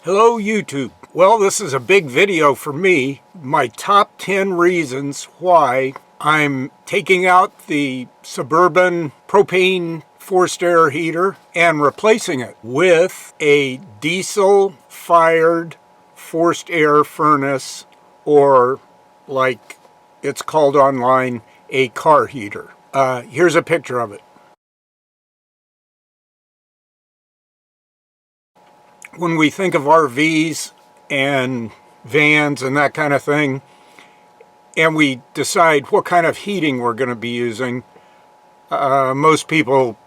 Hello YouTube. Well, this is a big video for me. My top 10 reasons why I'm taking out the Suburban propane forced air heater and replacing it with a diesel fired forced air furnace, or like it's called online, a car heater. Here's a picture of it. When we think of RVs and vans and that kind of thing, and we decide what kind of heating we're going to be using, most people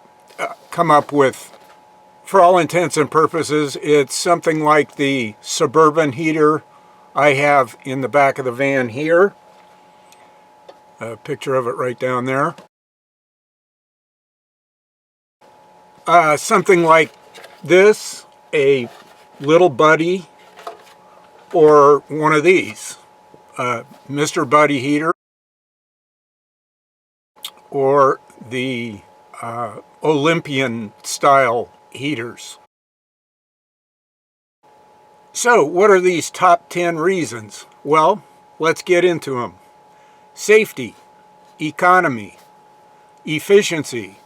come up with, for all intents and purposes, it's something like the Suburban heater I have in the back of the van here. A picture of it right down there. Something like this, a Little Buddy, or one of these, Mr. Buddy heater, or the Olympian style heaters. So what are these top 10 reasons? Well, let's get into them. Safety, economy, efficiency,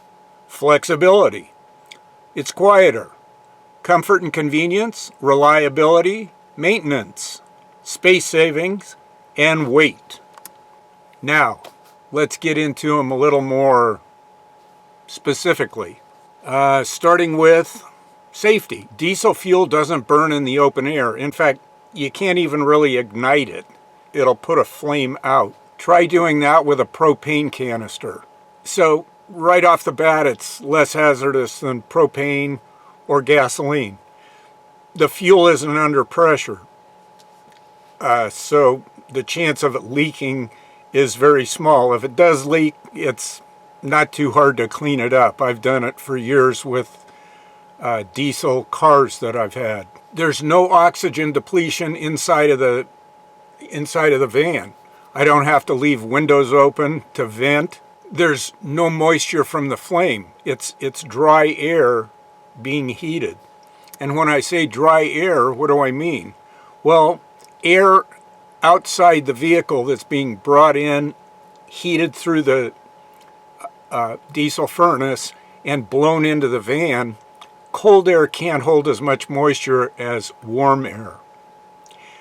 flexibility. It's quieter. Comfort and convenience, reliability, maintenance, space savings, and weight. Now, let's get into them a little more specifically. Starting with safety. Diesel fuel doesn't burn in the open air. In fact, you can't even really ignite it. It'll put a flame out. Try doing that with a propane canister. So, right off the bat, it's less hazardous than propane or gasoline. The fuel isn't under pressure, so the chance of it leaking is very small. If it does leak, it's not too hard to clean it up. I've done it for years with diesel cars that I've had. There's no oxygen depletion inside of the van. I don't have to leave windows open to vent. There's no moisture from the flame. It's dry air being heated. And when I say dry air, what do I mean? Well, air outside the vehicle that's being brought in, heated through the diesel furnace and blown into the van. Cold air can't hold as much moisture as warm air.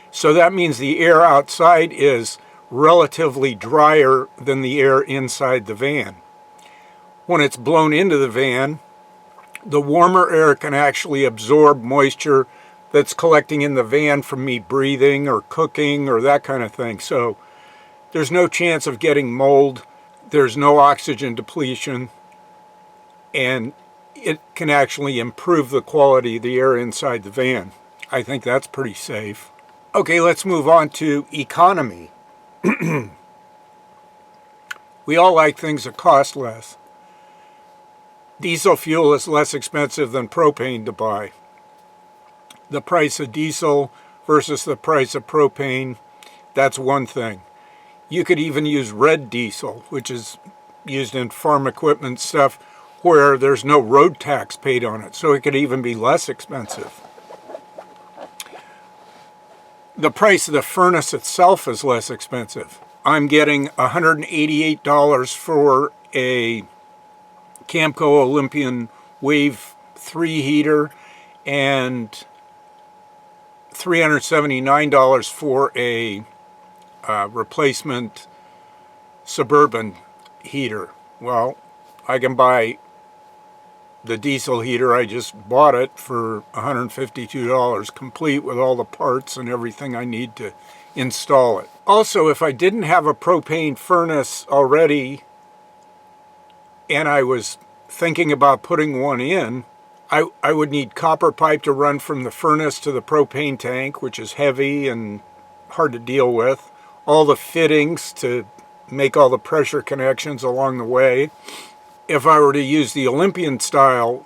So that means the air outside is relatively drier than the air inside the van. When it's blown into the van, the warmer air can actually absorb moisture that's collecting in the van from me breathing or cooking or that kind of thing. So there's no chance of getting mold. There's no oxygen depletion. And it can actually improve the quality of the air inside the van. I think that's pretty safe. Okay, let's move on to economy. We all like things that cost less. Diesel fuel is less expensive than propane to buy. The price of diesel versus the price of propane, that's one thing. You could even use red diesel, which is used in farm equipment stuff where there's no road tax paid on it, so it could even be less expensive. The price of the furnace itself is less expensive. I'm getting $188 for a Camco Olympian Wave 3 heater and $379 for a replacement Suburban heater. Well, I can buy the diesel heater. I just bought it for $152 complete with all the parts and everything I need to install it. Also, if I didn't have a propane furnace already and I was thinking about putting one in, I would need copper pipe to run from the furnace to the propane tank, which is heavy and hard to deal with. All the fittings to make all the pressure connections along the way. If I were to use the Olympian style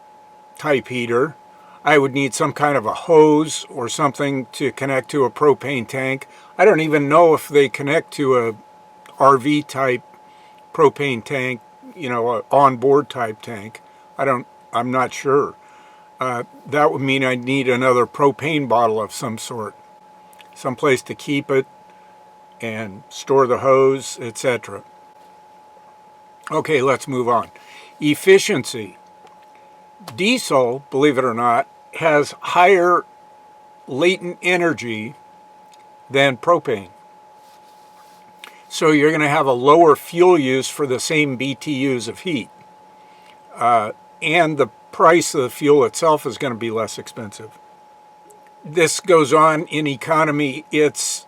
type heater, I would need some kind of a hose or something to connect to a propane tank. I don't even know if they connect to a RV type propane tank, you know, an onboard type tank. I'm not sure. That would mean I'd need another propane bottle of some sort, someplace to keep it and store the hose, etc. Okay, let's move on. Efficiency. Diesel, believe it or not, has higher latent energy than propane. So you're going to have a lower fuel use for the same BTUs of heat. And the price of the fuel itself is going to be less expensive. This goes on in economy. It's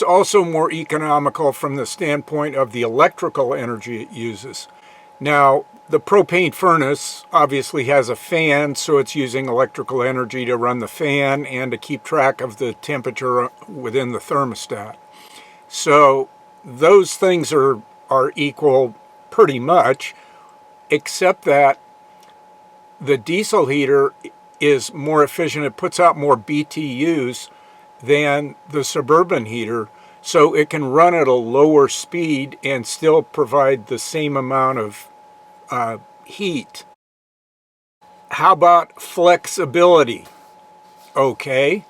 also more economical from the standpoint of the electrical energy it uses. Now, the propane furnace obviously has a fan, so it's using electrical energy to run the fan and to keep track of the temperature within the thermostat. So those things are equal pretty much, except that the diesel heater is more efficient. It puts out more BTUs than the Suburban heater, so it can run at a lower speed and still provide the same amount of heat. How about flexibility? Okay.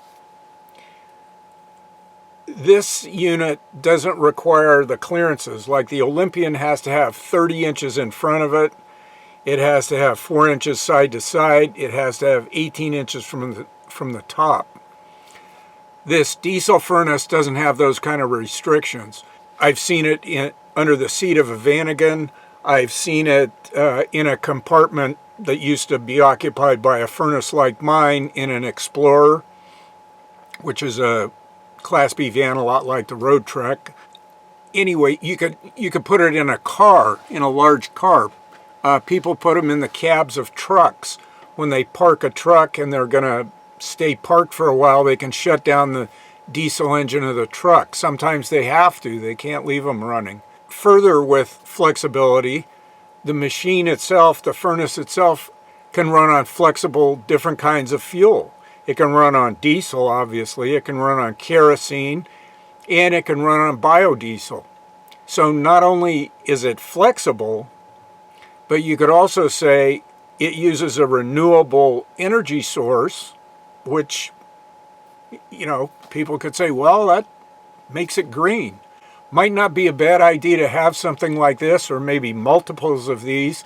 This unit doesn't require the clearances. Like the Olympian has to have 30 inches in front of it. It has to have 4 inches side to side. It has to have 18 inches from the top. This diesel furnace doesn't have those kind of restrictions. I've seen it under the seat of a Vanagon. I've seen it in a compartment that used to be occupied by a furnace like mine in an Explorer, which is a Class B van, a lot like the Roadtrek. Anyway, you could put it in a car, in a large car. People put them in the cabs of trucks. When they park a truck and they're going to stay parked for a while, they can shut down the diesel engine of the truck. Sometimes they have to. They can't leave them running. Further, with flexibility, the machine itself, the furnace itself, can run on flexible different kinds of fuel. It can run on diesel, obviously. It can run on kerosene, and it can run on biodiesel. So not only is it flexible, but you could also say it uses a renewable energy source, which, people could say, well, that makes it green. Might not be a bad idea to have something like this, or maybe multiples of these,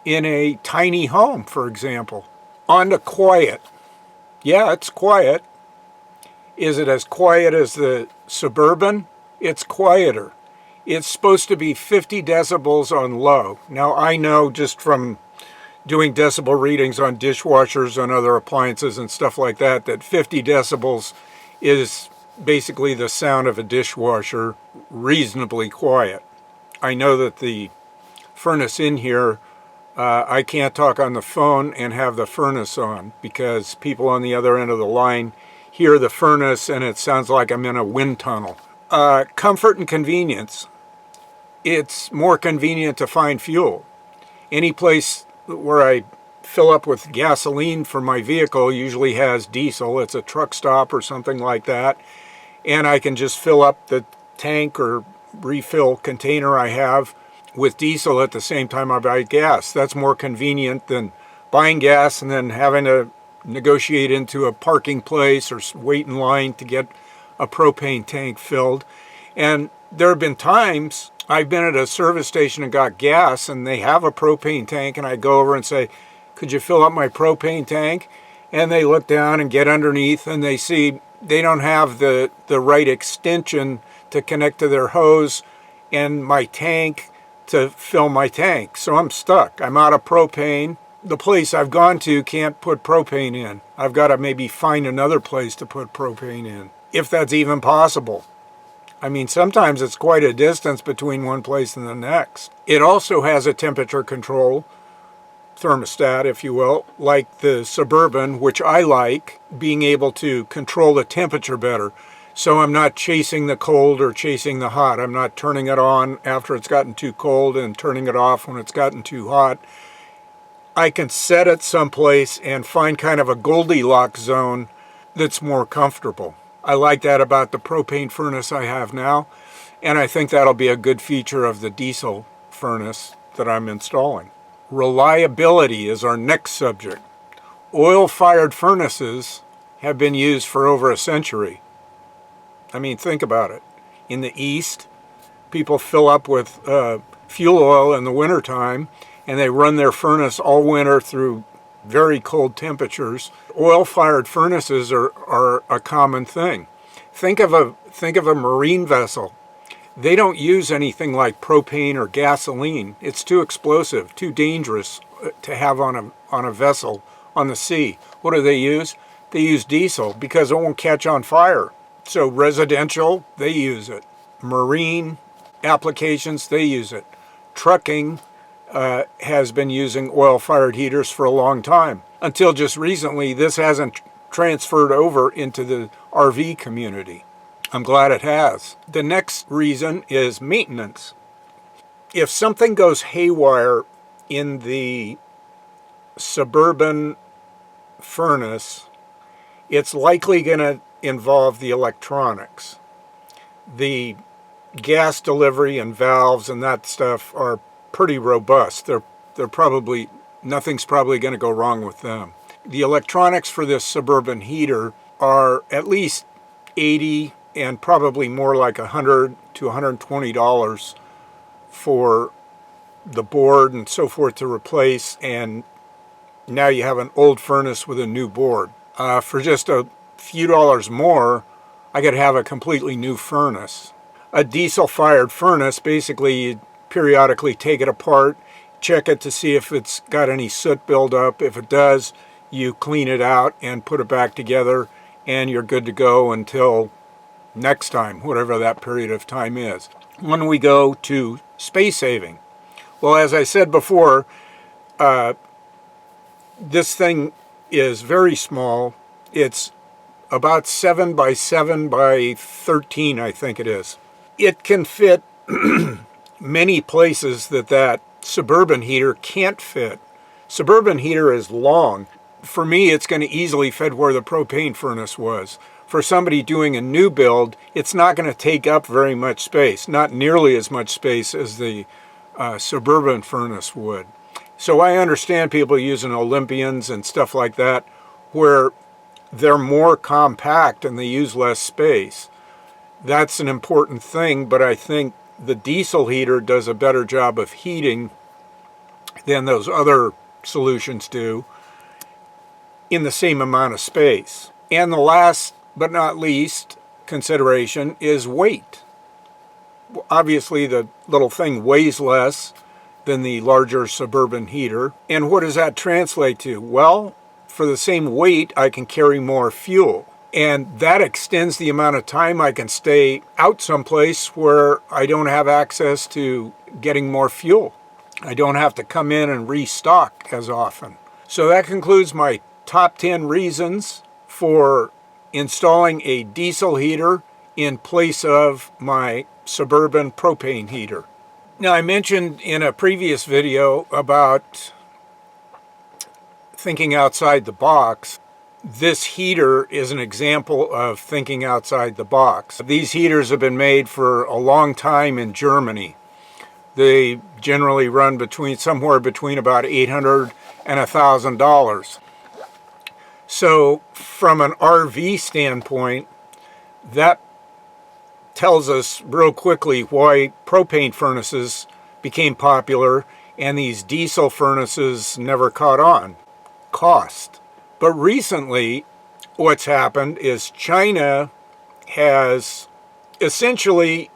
in a tiny home, for example. On to quiet. Yeah, it's quiet. Is it as quiet as the Suburban? It's quieter. It's supposed to be 50 decibels on low. Now, I know just from doing decibel readings on dishwashers and other appliances and stuff like that, that 50 decibels is basically the sound of a dishwasher, reasonably quiet. I know that the furnace in here, I can't talk on the phone and have the furnace on because people on the other end of the line hear the furnace and it sounds like I'm in a wind tunnel. Comfort and convenience. It's more convenient to find fuel. Any place where I fill up with gasoline for my vehicle usually has diesel. It's a truck stop or something like that. And I can just fill up the tank or refill container I have with diesel at the same time I buy gas. That's more convenient than buying gas and then having to negotiate into a parking place or wait in line to get a propane tank filled. And there have been times I've been at a service station and got gas and they have a propane tank, and I go over and say, could you fill up my propane tank? And they look down and get underneath and they see they don't have the right extension to connect to their hose and my tank to fill my tank. So I'm stuck. I'm out of propane. The place I've gone to can't put propane in. I've got to maybe find another place to put propane in, if that's even possible. I mean, sometimes it's quite a distance between one place and the next. It also has a temperature control thermostat, if you will, like the Suburban, which I like, being able to control the temperature better. So I'm not chasing the cold or chasing the hot. I'm not turning it on after it's gotten too cold and turning it off when it's gotten too hot. I can set it someplace and find kind of a Goldilocks zone that's more comfortable. I like that about the propane furnace I have now, and I think that'll be a good feature of the diesel furnace that I'm installing. Reliability is our next subject. Oil-fired furnaces have been used for over a century. I mean, think about it. In the East, people fill up with fuel oil in the wintertime, and they run their furnace all winter through very cold temperatures. Oil-fired furnaces are a common thing. Think of a marine vessel. They don't use anything like propane or gasoline. It's too explosive, too dangerous to have on a vessel on the sea. What do they use? They use diesel because it won't catch on fire. So residential, they use it. Marine applications, they use it. Trucking has been using oil-fired heaters for a long time. Until just recently, this hasn't transferred over into the RV community. I'm glad it has. The next reason is maintenance. If something goes haywire in the Suburban furnace, it's likely going to involve the electronics. The gas delivery and valves and that stuff are pretty robust. They're probably, nothing's probably going to go wrong with them. The electronics for this Suburban heater are at least $80 and probably more like $100 to $120 for the board and so forth to replace, and now you have an old furnace with a new board. For just a few dollars more, I could have a completely new furnace. A diesel-fired furnace, basically you periodically take it apart, check it to see if it's got any soot buildup. If it does, you clean it out and put it back together, and you're good to go until next time, whatever that period of time is. When we go to space saving, well, as I said before, this thing is very small. It's about 7 by 7 by 13, I think it is. It can fit many places that Suburban heater can't fit. Suburban heater is long. For me, it's going to easily fit where the propane furnace was. For somebody doing a new build, it's not going to take up very much space, not nearly as much space as the Suburban furnace would. So I understand people using Olympians and stuff like that, where they're more compact and they use less space. That's an important thing, but I think the diesel heater does a better job of heating than those other solutions do in the same amount of space. And the last but not least consideration is weight. Obviously the little thing weighs less than the larger Suburban heater. And what does that translate to? Well, for the same weight, I can carry more fuel. And that extends the amount of time I can stay out someplace where I don't have access to getting more fuel. I don't have to come in and restock as often. So that concludes my top 10 reasons for installing a diesel heater in place of my Suburban propane heater. Now, I mentioned in a previous video about thinking outside the box. This heater is an example of thinking outside the box. These heaters have been made for a long time in Germany. They generally run somewhere between about $800 and $1,000. So from an RV standpoint, that tells us real quickly why propane furnaces became popular and these diesel furnaces never caught on. Cost. But recently, what's happened is China has essentially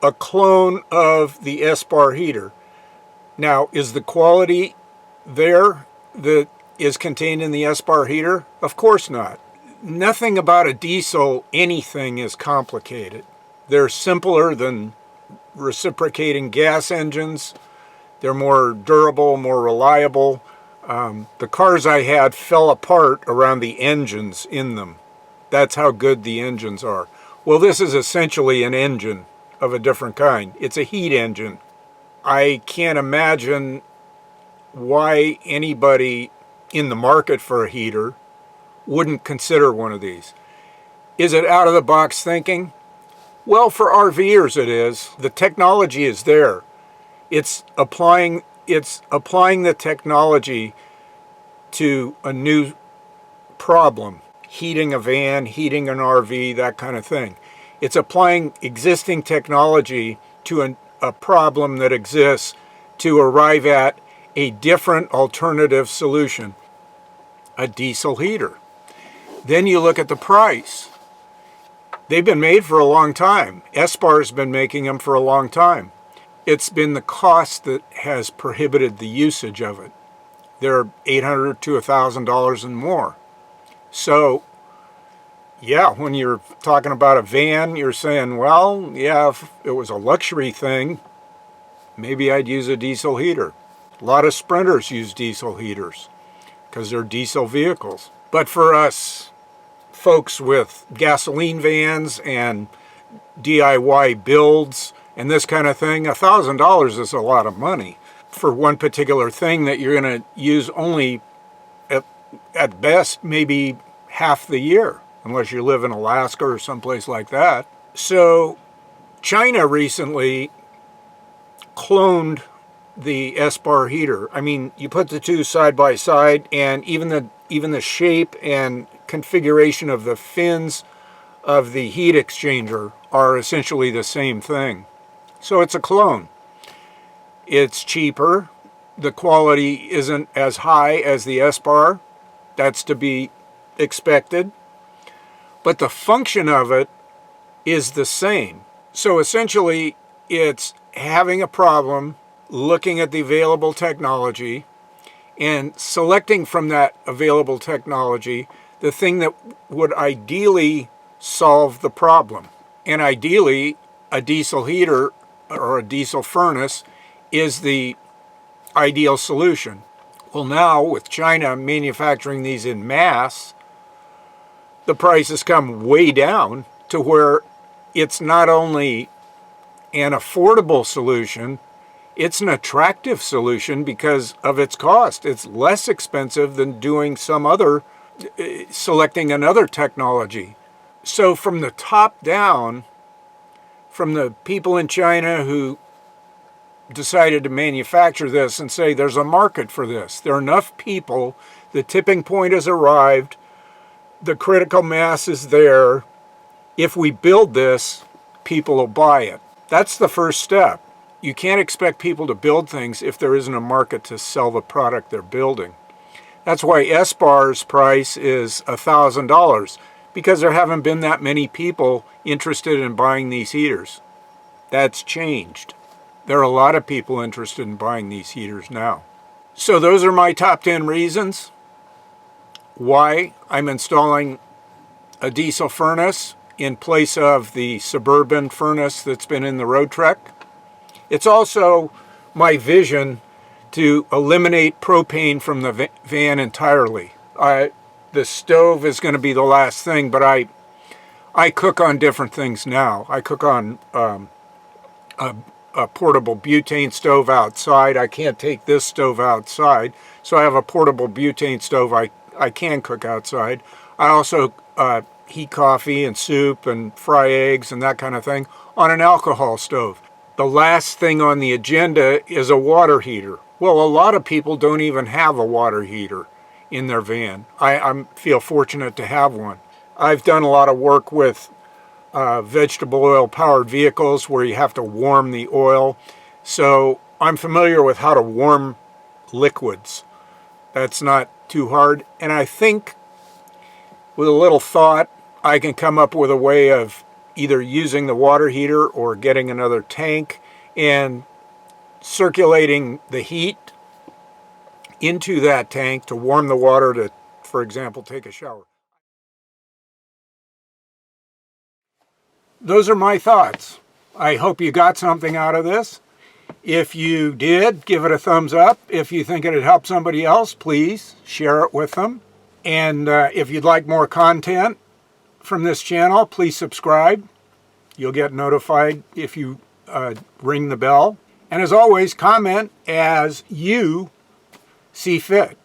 a clone of the S-bar heater. Now, is the quality there that is contained in the S-bar heater? Of course not. Nothing about a diesel anything is complicated. They're simpler than reciprocating gas engines. They're more durable, more reliable. The cars I had fell apart around the engines in them. That's how good the engines are. Well, this is essentially an engine of a different kind. It's a heat engine. I can't imagine why anybody in the market for a heater wouldn't consider one of these. Is it out of the box thinking? Well, for RVers it is. The technology is there. It's applying the technology to a new problem. Heating a van, heating an RV, that kind of thing. It's applying existing technology to a problem that exists to arrive at a different alternative solution, a diesel heater. Then you look at the price. They've been made for a long time. Espar's been making them for a long time. It's been the cost that has prohibited the usage of it. They're $800 to $1,000 and more. So, yeah, when you're talking about a van, you're saying, well, yeah, if it was a luxury thing, maybe I'd use a diesel heater. A lot of Sprinters use diesel heaters because they're diesel vehicles. But for us folks with gasoline vans and DIY builds and this kind of thing, $1,000 is a lot of money for one particular thing that you're going to use only at best maybe half the year, unless you live in Alaska or someplace like that. So China recently cloned the Espar heater. I mean, you put the two side by side, and even the shape and configuration of the fins of the heat exchanger are essentially the same thing. So it's a clone. It's cheaper. The quality isn't as high as the Espar. That's to be expected. But the function of it is the same. So essentially, it's having a problem, looking at the available technology, and selecting from that available technology the thing that would ideally solve the problem. And ideally, a diesel heater or a diesel furnace is the ideal solution. Well, now with China manufacturing these in mass, the prices come way down to where it's not only an affordable solution, it's an attractive solution because of its cost. It's less expensive than doing selecting another technology. So from the top down, from the people in China who decided to manufacture this and say there's a market for this, there are enough people, the tipping point has arrived, the critical mass is there, if we build this, people will buy it. That's the first step. You can't expect people to build things if there isn't a market to sell the product they're building. That's why Espar's price is $1,000, because there haven't been that many people interested in buying these heaters. That's changed. There are a lot of people interested in buying these heaters now. So those are my top 10 reasons why I'm installing a diesel furnace in place of the Suburban furnace that's been in the Roadtrek. It's also my vision to eliminate propane from the van entirely. The stove is going to be the last thing, but I cook on different things now. I cook on a portable butane stove outside. I can't take this stove outside, so I have a portable butane stove I can cook outside. I also heat coffee and soup and fry eggs and that kind of thing on an alcohol stove. The last thing on the agenda is a water heater. Well, a lot of people don't even have a water heater in their van. I feel fortunate to have one. I've done a lot of work with vegetable oil powered vehicles where you have to warm the oil. So I'm familiar with how to warm liquids. That's not too hard. And I think with a little thought, I can come up with a way of either using the water heater or getting another tank and circulating the heat into that tank to warm the water to, for example, take a shower. Those are my thoughts. I hope you got something out of this. If you did, give it a thumbs up. If you think it'd help somebody else, please share it with them. And if you'd like more content from this channel, please subscribe. You'll get notified if you ring the bell. And as always, comment as you see fit.